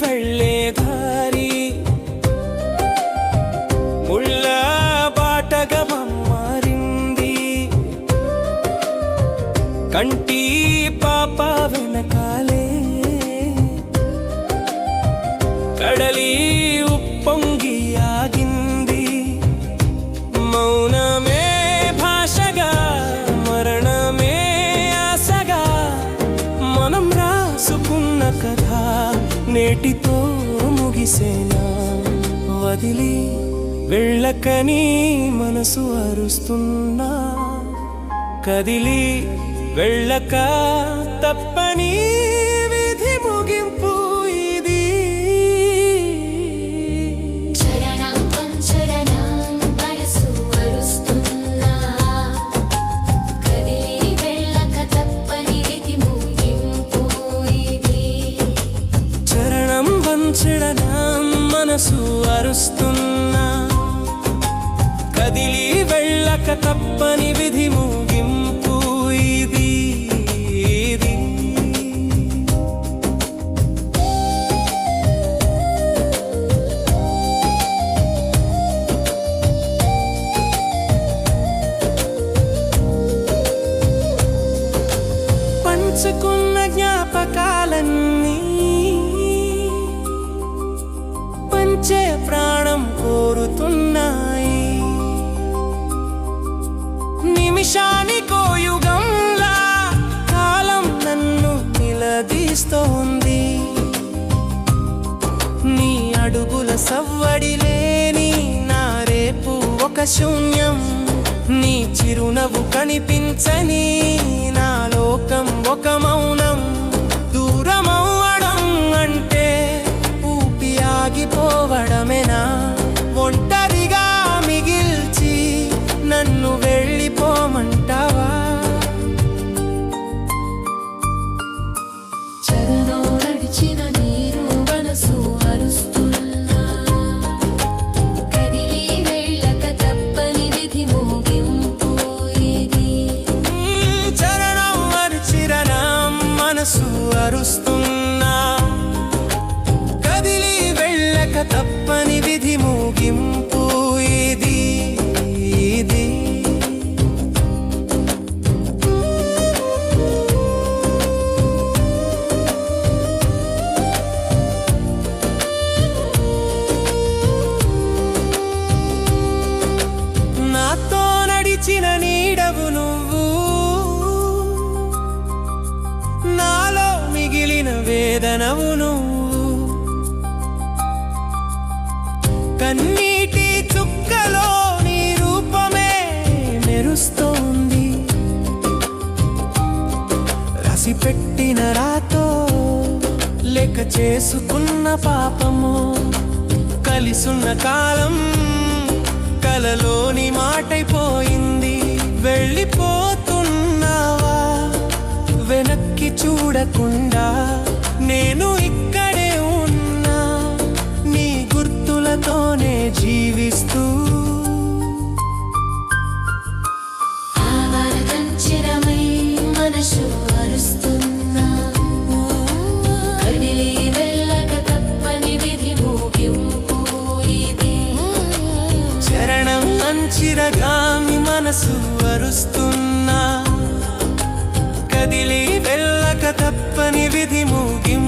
వెళ్ళే దారి ముళ్ళ బాటగా మారింది. కంటి పాప వెనకాలే కడలి ఉప్పొంగి ఆగింది. మౌనమే భాషగా మరణమే ఆశగా మనం రాసుకున్న కథ నేటితో ముగిసేనా? వదిలి వెళ్ళకని మనసు అరుస్తున్నా, కదిలి వెళ్ళక తప్పని విధి ముగింపు ఇది. చరణం వంచడం మనసు అరుస్తున్నా, కదిలి వెళ్ళక తప్పని విధి ముగింపు ఇది. పంచుకున్న జ్ఞాపకాలన్నీ పంచే ప్రాణం కోరుతున్నాయి. నిమిషానికో యుగంలా కాలం నన్ను నిలదీస్తోంది. నీ అడుగుల సవ్వడి లేని నా రేపు ఒక శూన్యం. నీ చిరునవ్వు కనిపించని నా లోకం ఒక మౌనం. దూరమవ్వడం అంటే ఊపి ఆగిపోవడమేనా? ఒంటరిగా మిగిల్చి నన్ను వెళ్ళిపోమంటావా? చెరలో నడిచిన నీరు మనసు అరుస్తున్నా, కదిలి వెళ్ళక తప్పని విధి ముగింపు ఇది. చరణం అరిచిరణం మనసు అరుస్తున్నా, కదిలి వెళ్ళక తప్పని విధి ముగింపు ఇది. నాతో నడిచిన నీడవు నువ్వు, నాలో మిగిలిన వేదనవు నువ్వు. కన్నీటి చుక్కలో నీ రూపమే మెరుస్తోంది. రాసిపెట్టిన రాతో లెక్క చేసుకున్న పాపము. కలిసున్న కాలం కలలోని మాటైపోయింది. వెళ్ళిపోతున్నావా వెనక్కి చూడకుండా? నేను ఇక్కడే ఉన్నా నీ గుర్తులతోనే జీవిస్తూ. ఆవరణంచిరమై మనసు అరుస్తున్నా, కదిలి వెళ్ళక తప్పని విధి ముగింపు ఇది. చరణం అంచిరగామి మనసు అరుస్తున్నా, కదిలి వెళ్ళక తప్పని విధి ముగింపు.